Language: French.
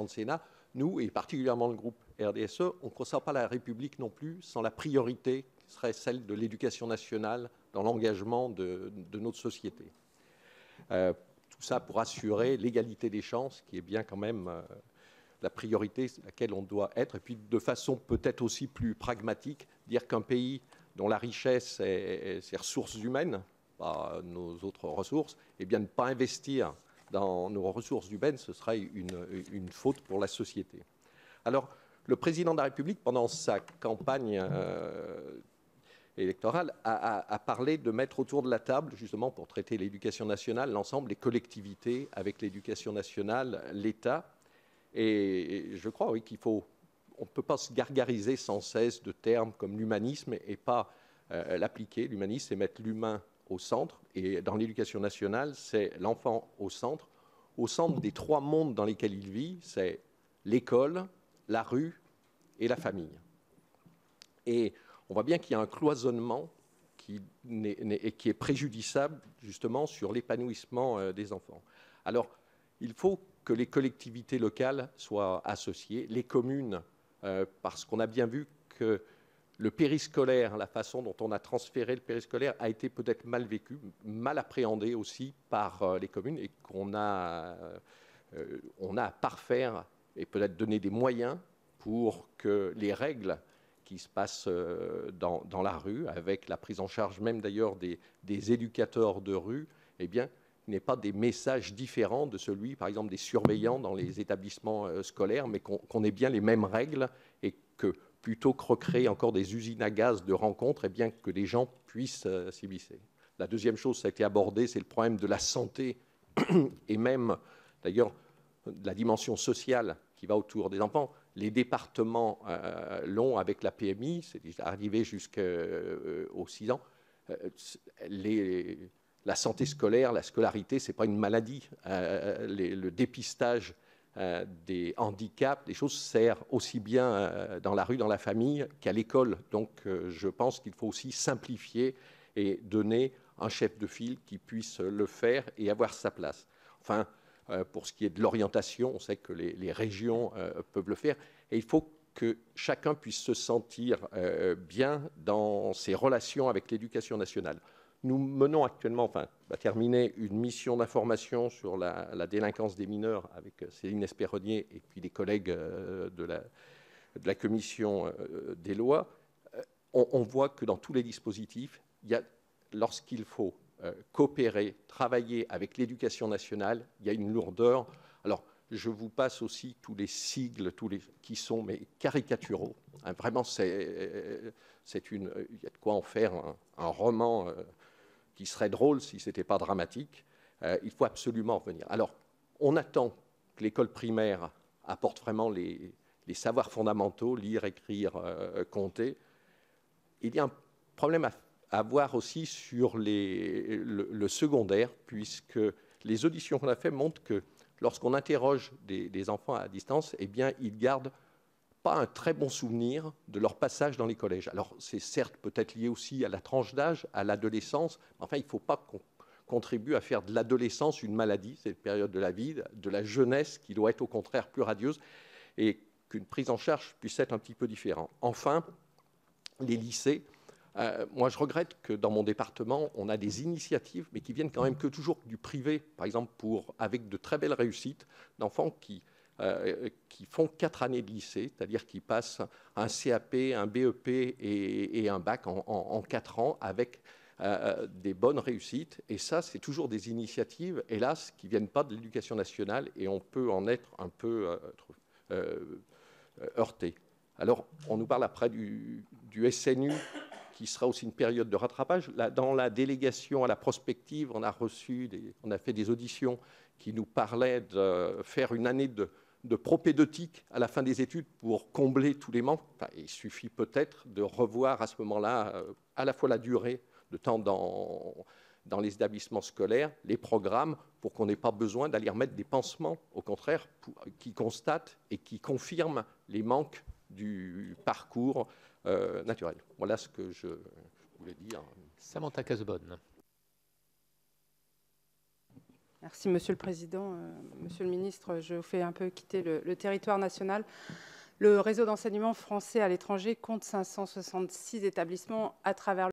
précédent Sénat, nous, et particulièrement le groupe RDSE, on ne conçoit pas la République non plus sans la priorité qui serait celle de l'éducation nationale dans l'engagement de notre société. Tout ça pour assurer l'égalité des chances, qui est bien quand même la priorité à laquelle on doit être. Et puis de façon peut-être aussi plus pragmatique, dire qu'un pays dont la richesse est ses ressources humaines, pas nos autres ressources, et bien ne pas investir dans nos ressources humaines, ce serait une faute pour la société. Alors, le président de la République, pendant sa campagne électorale, a parlé de mettre autour de la table, justement pour traiter l'éducation nationale, l'ensemble des collectivités avec l'éducation nationale, l'État. Et je crois, oui, on ne peut pas se gargariser sans cesse de termes comme l'humanisme et pas l'appliquer. L'humanisme, c'est mettre l'humain au centre. Et dans l'éducation nationale, c'est l'enfant au centre des trois mondes dans lesquels il vit, c'est l'école, la rue et la famille. Et on voit bien qu'il y a un cloisonnement qui est préjudiciable justement sur l'épanouissement des enfants. Alors, il faut que les collectivités locales soient associées, les communes, parce qu'on a bien vu que le périscolaire, la façon dont on a transféré le périscolaire a été peut-être mal vécu, mal appréhendé aussi par les communes et qu'on a à parfaire et peut-être donner des moyens pour que les règles qui se passent dans la rue, avec la prise en charge même d'ailleurs des éducateurs de rue, eh bien, n'ait pas des messages différents de celui, par exemple, des surveillants dans les établissements scolaires, mais qu'on ait bien les mêmes règles et que plutôt que recréer encore des usines à gaz de rencontres, eh bien, que les gens puissent s'y glisser. La deuxième chose, ça a été abordé, c'est le problème de la santé et même, d'ailleurs, de la dimension sociale qui va autour des enfants. Les départements l'ont avec la PMI, c'est arrivé jusqu'aux 6 ans. La santé scolaire, la scolarité, ce n'est pas une maladie. Le dépistage des handicaps, des choses sert aussi bien dans la rue, dans la famille qu'à l'école. Donc je pense qu'il faut aussi simplifier et donner un chef de file qui puisse le faire et avoir sa place. Enfin, pour ce qui est de l'orientation, on sait que les régions peuvent le faire. Et il faut que chacun puisse se sentir bien dans ses relations avec l'éducation nationale. Nous menons actuellement, enfin, on va terminer une mission d'information sur la délinquance des mineurs avec Céline Esperonnier et puis les collègues de la commission des lois. On voit que dans tous les dispositifs, lorsqu'il faut coopérer, travailler avec l'éducation nationale, il y a une lourdeur. Alors, je vous passe aussi tous les sigles, qui sont mais caricaturaux. Hein, vraiment, il y a de quoi en faire un roman qui serait drôle si ce n'était pas dramatique. Il faut absolument revenir. Alors, on attend que l'école primaire apporte vraiment les savoirs fondamentaux, lire, écrire, compter. Il y a un problème à voir aussi sur le secondaire, puisque les auditions qu'on a faites montrent que lorsqu'on interroge des enfants à distance, eh bien, ils gardent pas un très bon souvenir de leur passage dans les collèges. Alors, c'est certes peut-être lié aussi à la tranche d'âge, à l'adolescence, mais enfin, il ne faut pas qu'on contribue à faire de l'adolescence une maladie. C'est une période de la vie, de la jeunesse qui doit être au contraire plus radieuse et qu'une prise en charge puisse être un petit peu différente. Enfin, les lycées. Moi, je regrette que dans mon département, on a des initiatives, mais qui viennent quand même que toujours du privé, par exemple, avec de très belles réussites d'enfants qui font 4 années de lycée, c'est-à-dire qui passent un CAP, un BEP et un bac en 4 ans avec des bonnes réussites. Et ça, c'est toujours des initiatives, hélas, qui ne viennent pas de l'éducation nationale et on peut en être un peu heurté. Alors, on nous parle après du SNU, qui sera aussi une période de rattrapage. Là, dans la délégation à la prospective, on a fait des auditions qui nous parlaient de faire une année de propédeutique à la fin des études pour combler tous les manques. Enfin, il suffit peut-être de revoir à ce moment-là à la fois la durée de temps dans les établissements scolaires, les programmes, pour qu'on n'ait pas besoin d'aller remettre des pansements, au contraire, qui constatent et qui confirment les manques du parcours naturel. Voilà ce que je voulais dire. Samantha Cazebonne. Merci, Monsieur le Président. Monsieur le Ministre, je vous fais un peu quitter le territoire national. Le réseau d'enseignement français à l'étranger compte 566 établissements à travers